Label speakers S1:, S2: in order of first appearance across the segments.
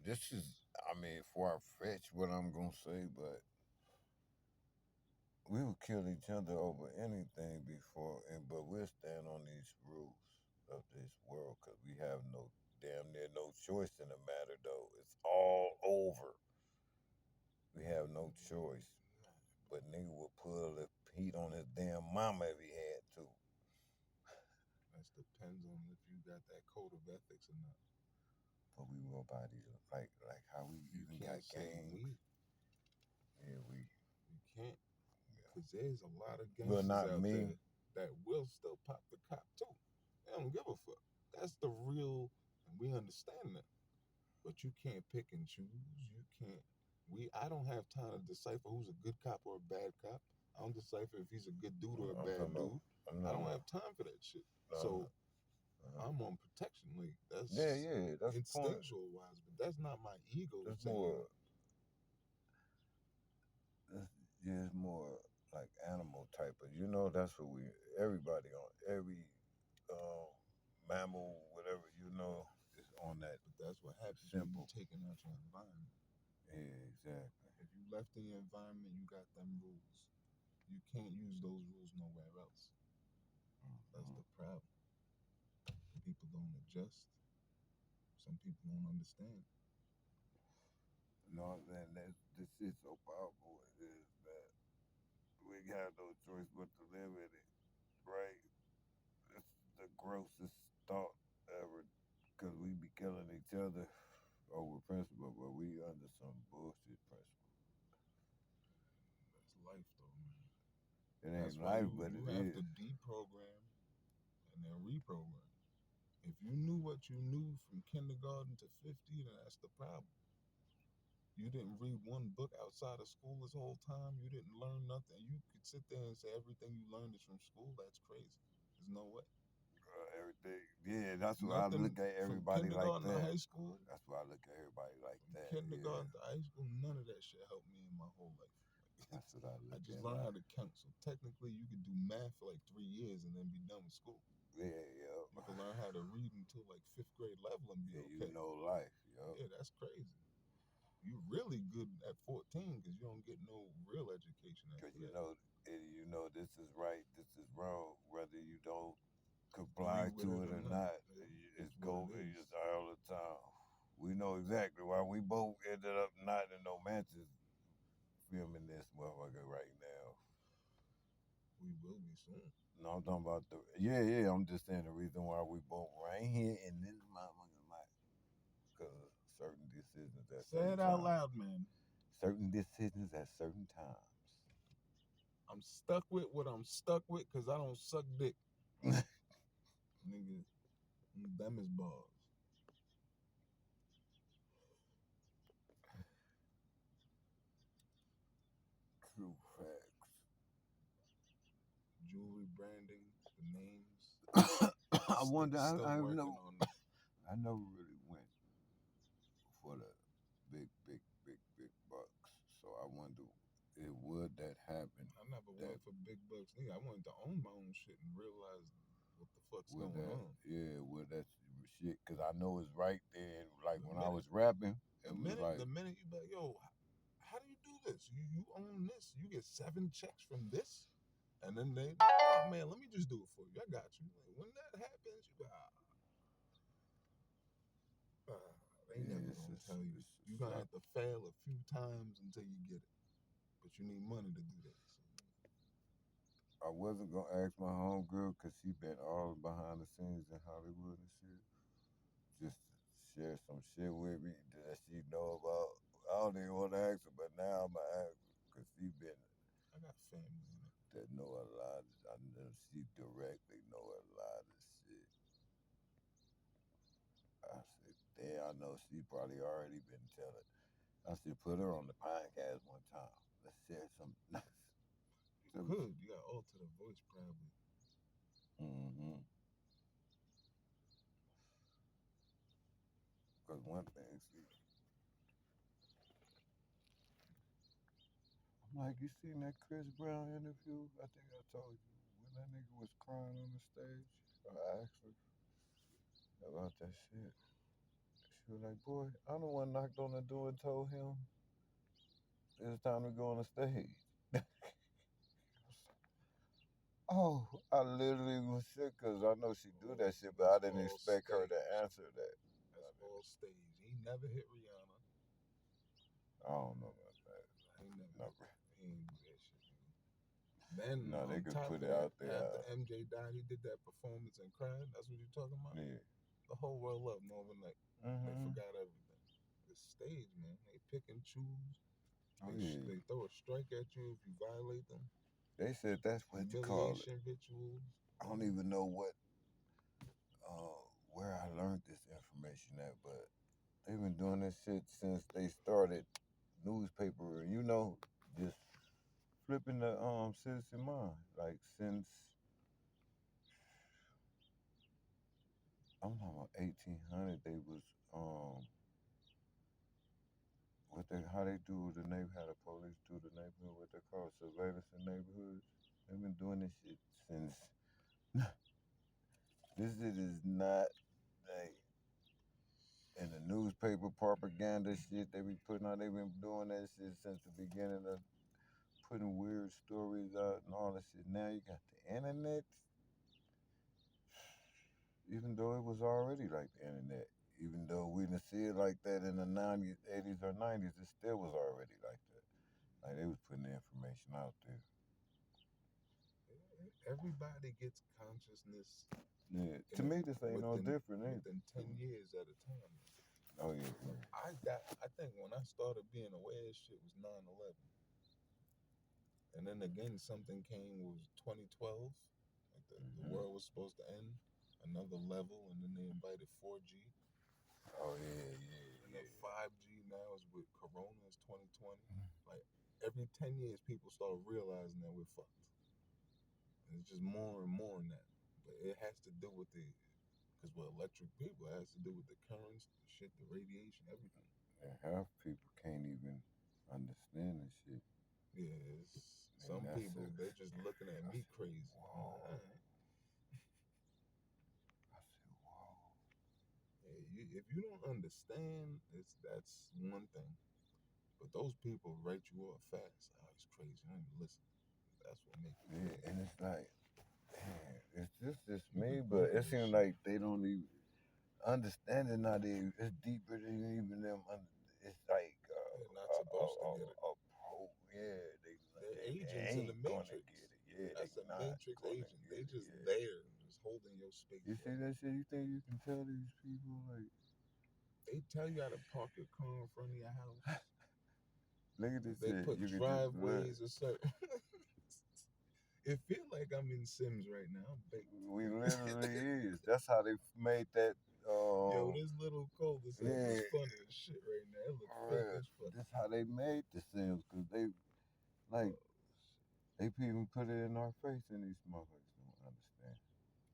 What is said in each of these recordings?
S1: this is, I mean, far fetched what I'm gonna say, but we would kill each other over anything before, and but we'll stand on these rules of this world because we have no damn near no choice in the matter. Though it's all over, we have no choice. But nigga would pull the heat on his damn mama if he had to.
S2: That depends on if you got that code of ethics or not.
S1: But we will buy these like how we
S2: You
S1: even
S2: can't
S1: got
S2: say
S1: gangs.
S2: we.
S1: Yeah, we.
S2: You can't.
S1: Yeah.
S2: Because there's a lot of
S1: Well,
S2: gangsters
S1: not
S2: out
S1: me.
S2: there that will still pop the cop too. They don't give a fuck. That's the real, and we understand that. But you can't pick and choose. You can't. I don't have time to decipher who's a good cop or a bad cop. I don't decipher if he's a good dude or a
S1: I'm talking
S2: bad
S1: about.
S2: dude.
S1: I'm
S2: I
S1: talking
S2: don't
S1: about.
S2: have time for that shit.
S1: No, no.
S2: So I'm on protection. Like
S1: Yeah,
S2: that's
S1: yeah. That's the point.
S2: instinctual wise, but that's not my ego
S1: That's
S2: saying
S1: more. That's, yeah, it's more like animal type of. That's what we. Everybody on every um, mammal, whatever is on that
S2: but that's what happens when you
S1: simple.
S2: taking out your environment.
S1: Yeah, exactly.
S2: If you left in your environment, you got them rules. You can't use those rules nowhere else. That's
S1: Mhm.
S2: the problem. People don't adjust. Some people don't understand.
S1: You know what I'm saying? This shit so powerful. It is that we have no choice but to live in it, right? It's the grossest thought ever because we be killing each other over principle, but we under some bullshit principle.
S2: That's life, though, man.
S1: It
S2: That's
S1: ain't
S2: why
S1: life,
S2: you
S1: but
S2: you
S1: it
S2: have
S1: is.
S2: to deprogram and then reprogram. If you knew what you knew from kindergarten to 50, then that's the problem. You didn't read one book outside of school this whole time. You didn't learn nothing. You could sit there and say everything you learned is from school. That's crazy. There's no way.
S1: Everything. Yeah, that's why I
S2: Nothing
S1: look at
S2: from
S1: everybody like
S2: kindergarten to
S1: that.
S2: high school.
S1: That's why I look at everybody like
S2: From
S1: that. Yeah,
S2: kindergarten to high school, none of that shit helped me in my whole life. Like,
S1: that's what I
S2: I
S1: look
S2: just
S1: at
S2: learned how
S1: like.
S2: to count. So technically, you could do math for like 3 years and then be done with school.
S1: Yeah, yeah.
S2: You can learn how to read until like fifth grade level and be
S1: Yeah,
S2: okay.
S1: life, yo.
S2: Yeah, that's crazy. You really good at 14 because you don't get no real education
S1: Cause
S2: after that.
S1: this is right, this is wrong, whether you don't
S2: Agree
S1: comply
S2: with
S1: to
S2: it
S1: it
S2: or
S1: or
S2: not,
S1: not.
S2: yeah,
S1: It's
S2: it's what it
S1: it's
S2: is.
S1: all the time. We know exactly why we both ended up not in no mansions filming this motherfucker right now.
S2: We will be soon.
S1: No, I'm talking about yeah. I'm just saying the reason why we both right here in this motherfucking life because of certain decisions at
S2: Say
S1: certain
S2: it out
S1: times.
S2: loud, man.
S1: Certain decisions at certain times.
S2: I'm stuck with what I'm stuck with because I don't suck dick. Nigga, them is balls.
S1: True facts.
S2: Jewelry branding, the names.
S1: I wonder.
S2: Still working
S1: Never.
S2: on that.
S1: I never really went for the big bucks. So I wonder, would that happen?
S2: I never
S1: That
S2: went for big bucks. Nigga, I wanted to own my own shit and realize what the fuck's
S1: would
S2: going
S1: that
S2: on.
S1: yeah would that shit? Because I know it's right there. Like
S2: The
S1: when I
S2: minute,
S1: was rapping,
S2: the
S1: it was
S2: minute,
S1: like
S2: the minute you be like, yo, how do you do this? You own this. You get 7 checks from this, and then they, oh man, let me just do it for you. I got you. Like, when that happens, you go, they
S1: yeah,
S2: never gonna tell you.
S1: it's
S2: You're gonna
S1: suck.
S2: have to fail a few times until you get it. But you need money to do that. So,
S1: I wasn't gonna ask my homegirl because she been all behind the scenes in Hollywood and shit. Just to share some shit with me that she know about. I don't even want to ask her, but now I'm gonna ask her because she been
S2: I got family in it.
S1: that know a lot. I know she directly know a lot of shit. I said, damn, I know she probably already been telling. I should put her on the podcast one time. Let's share some.
S2: You
S1: some
S2: could. You got alter the voice probably.
S1: mm-hmm. Because one thing, she, I'm like, you seen that Chris Brown interview? I think I told you when that nigga was crying on the stage. I asked her about that shit. She was like, boy, I'm the one knocked on the door and told him it's time to go on the stage. Oh, I literally was sick because I know she do that shit, but I
S2: That's
S1: didn't
S2: all
S1: expect her
S2: stage.
S1: to answer that.
S2: That's all stage. He never hit Rihanna.
S1: I don't know about that.
S2: He never
S1: No,
S2: hit that. He ain't do that shit. Then
S1: no, they
S2: on
S1: could
S2: top
S1: put
S2: of
S1: it
S2: that,
S1: out there.
S2: after MJ died, he did that performance and cried. That's what you're talking about?
S1: Yeah.
S2: The whole world loved him overnight. They
S1: Mm-hmm.
S2: forgot everything. It's stage, man. They pick and choose.
S1: Oh yeah.
S2: They throw a strike at you if you violate them.
S1: They said that's what you call it.
S2: Humiliation rituals.
S1: I don't even know where I learned this information at, but they've been doing this shit since they started newspaper. Just flipping the citizen mind. Like since I'm talking about 1800, they was what they how they do the neighbor how the police do the neighborhood what they call surveillance in neighborhoods. They've been doing this shit since. This shit is not like in the newspaper propaganda shit they be putting out. They've been doing that shit since the beginning of putting weird stories out and all that shit. Now you got the internet, even though it was already like the internet. Even though we didn't see it like that in the 90s, 80s, or 90s, it still was already like that. Like they was putting the information out there.
S2: Everybody gets consciousness
S1: Yeah, to me, this ain't no different.
S2: within 10 years at a time.
S1: Oh yeah,
S2: I think when I started being aware of shit was 9/11. And then again, something came was 2012. Like the world was supposed to end, another level, and then they invited 4G.
S1: Oh yeah,
S2: And then 5G now is with Corona is 2020. Like every 10 years, people start realizing that we're fucked. And it's just more and more in that. But it has to do with because we're electric people, it has to do with the currents, the shit, the radiation, everything.
S1: And half people can't even understand this shit.
S2: Yeah, some people, they're just looking at me crazy.
S1: Wow.
S2: All right.
S1: I said, wow.
S2: If you don't understand, that's one thing. But those people write you off fast. Oh, it's crazy. I don't even listen. That's what makes you crazy.
S1: And it's like, man, it's just
S2: You
S1: me,
S2: be
S1: but
S2: reading
S1: it
S2: this
S1: seems
S2: shit.
S1: like they don't even understand it now. It's deeper than even them. It's like
S2: They're not supposed to get it.
S1: yeah,
S2: They're
S1: they
S2: agents in the
S1: ain't gonna
S2: Matrix.
S1: get it. Yeah, they
S2: That's a
S1: not
S2: Matrix
S1: gonna
S2: agent.
S1: get
S2: They
S1: it.
S2: just
S1: Yeah.
S2: there, just holding your space.
S1: You see
S2: Right?
S1: that shit? You think you can tell these people like?
S2: They tell you how to park your car in front of your house.
S1: Look at this
S2: They
S1: shit.
S2: put
S1: You can just look.
S2: driveways a certain. It feel like I'm in Sims right now. I'm baked.
S1: We literally is. That's how they made that.
S2: Yo, this little cul-de-sac
S1: Yeah,
S2: is funny as shit right now. It look
S1: for
S2: fake
S1: real.
S2: as fuck.
S1: That's how they made the Sims, cause they like
S2: Oh,
S1: they even put it in our face, and these motherfuckers don't understand.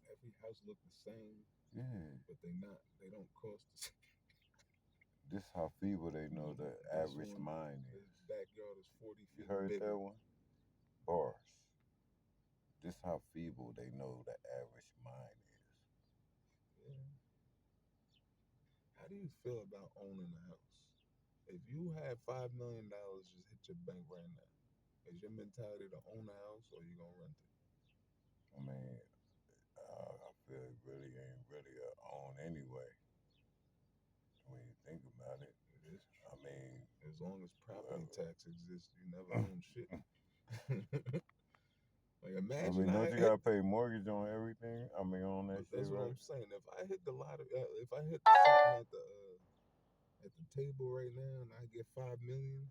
S2: every house look the same,
S1: Yeah,
S2: but they not. They don't cost the same.
S1: this how feeble they know the
S2: This
S1: average
S2: one,
S1: mind
S2: this
S1: is.
S2: backyard is 40
S1: You
S2: feet
S1: heard that
S2: bigger.
S1: one? Bars. This how feeble they know the average mind is.
S2: Yeah. How do you feel about owning a house? If you had $5 million just hit your bank right now, is your mentality to own a house or you gonna rent it?
S1: I mean, I feel it really ain't really a own anyway when you think about it.
S2: It is
S1: I
S2: true.
S1: mean,
S2: As long as property
S1: well,
S2: tax exists, you never own shit. Like
S1: I
S2: imagine
S1: mean,
S2: I
S1: don't you
S2: hit.
S1: gotta pay mortgage on everything? I mean, on that
S2: But
S1: shit,
S2: that's what
S1: right?
S2: I'm saying. If I hit the lottery, if I hit something at the table right now and I get 5 million,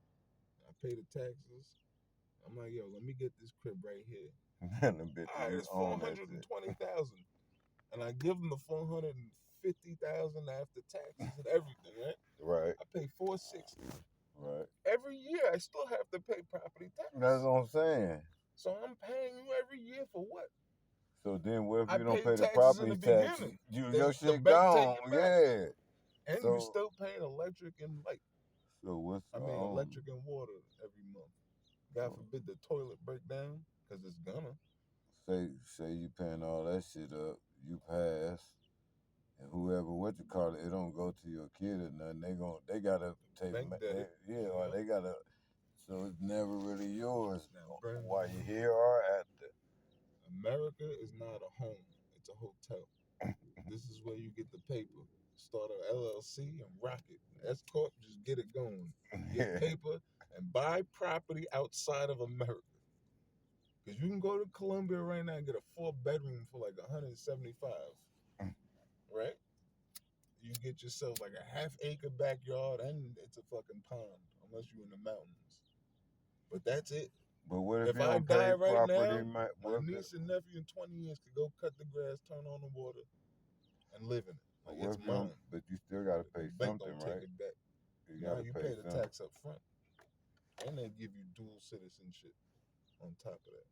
S2: I pay the taxes. I'm like, yo, let me get this crib right here.
S1: And the bitch,
S2: All right,
S1: you
S2: it's
S1: own
S2: four
S1: that
S2: hundred and
S1: shit,
S2: twenty thousand, and I give them the 450,000 after taxes and everything. Right?
S1: right?
S2: I pay 460
S1: Right.
S2: every year. I still have to pay property
S1: That's
S2: tax,
S1: what I'm saying.
S2: so I'm paying you every year for what?
S1: So then, what if
S2: I
S1: you don't
S2: paid
S1: pay the
S2: taxes in
S1: property
S2: the
S1: tax?
S2: beginning.
S1: Your
S2: The
S1: shit
S2: bank take
S1: gone.
S2: it back,
S1: Yeah.
S2: and you
S1: So,
S2: still paying electric and light.
S1: so what's
S2: I mean, electric and water every month. God
S1: so
S2: forbid the toilet break down, because it's gonna.
S1: say you paying all that shit up, you pass, whoever what you call it, it don't go to your kid or nothing. They gotta take
S2: Bank debt.
S1: or they gotta. So it's never really yours
S2: Now, Brandon,
S1: while you're here or after.
S2: America is not a home; it's a hotel. This is where you get the paper. Start an LLC and rock it. S corp, just get it going. Get paper and buy property outside of America. Because you can go to Colombia right now and get a 4-bedroom for like 175, right? You get yourself like a half-acre backyard and it's a fucking pond, unless you're in the mountains. But that's it.
S1: But what if
S2: If
S1: you
S2: I
S1: don't pay
S2: die right
S1: property?
S2: now, my niece and nephew in 20 years could go cut the grass, turn on the water, and live in it. Like,
S1: what
S2: it's
S1: if you don't?
S2: mine.
S1: But you still gotta
S2: The
S1: pay
S2: bank
S1: something,
S2: don't take
S1: right?
S2: it back.
S1: You
S2: Now
S1: gotta
S2: you
S1: pay
S2: pay the
S1: something.
S2: tax up front. And they give you dual citizenship on top of that.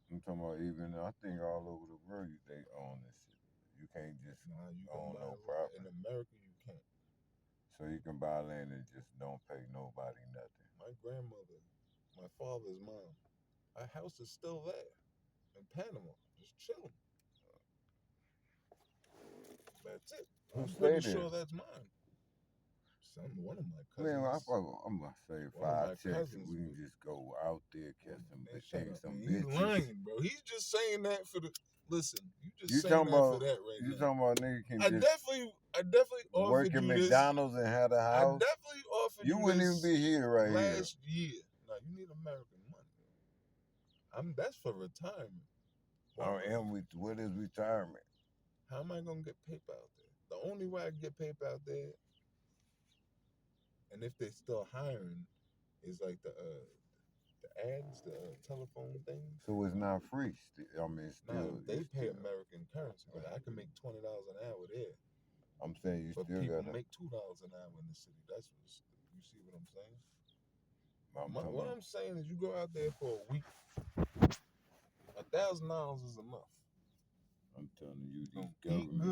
S1: I'm talking about even I think all over the world they own this shit. You can't just
S2: Nah, you can
S1: own
S2: buy
S1: no
S2: land.
S1: property.
S2: In America, you can't.
S1: So you can buy land and just don't pay nobody nothing.
S2: My grandmother, my father's mom, our house is still there in Panama, just chilling. That's it.
S1: Who
S2: I'm
S1: stay
S2: pretty
S1: there?
S2: sure that's mine. One of my
S1: Man,
S2: cousins.
S1: I'm gonna say
S2: One of my
S1: 5 checks and
S2: cousins
S1: we can
S2: was.
S1: just go out there, catch some
S2: Man, shut up,
S1: some
S2: man. He's
S1: bitches.
S2: lying, bro. He's just saying that for the. Listen, you just
S1: You
S2: saying
S1: talking
S2: that for
S1: about
S2: that right
S1: you
S2: now.
S1: talking about nigga can
S2: I
S1: just
S2: definitely
S1: work
S2: offered
S1: at
S2: you this.
S1: McDonald's and have a
S2: I
S1: house?
S2: definitely offered
S1: You
S2: you
S1: wouldn't even
S2: this
S1: be here right here.
S2: last year. No, you need American money. That's for retirement.
S1: What is retirement?
S2: How am I gonna get paper out there? The only way I can get paper out there, and if they're still hiring, is like the ads, the telephone things.
S1: So it's not free. I mean, it's
S2: Nah,
S1: still.
S2: they
S1: It's
S2: pay
S1: still.
S2: American currency, but I can make $20 an hour there.
S1: I'm saying you
S2: But
S1: still
S2: people
S1: gotta.
S2: make $2 an hour in the city. That's what you see what I'm saying.
S1: I'm
S2: What I'm saying is, you go out there for a week, $1,000 is enough.
S1: I'm telling you, these
S2: Eat
S1: government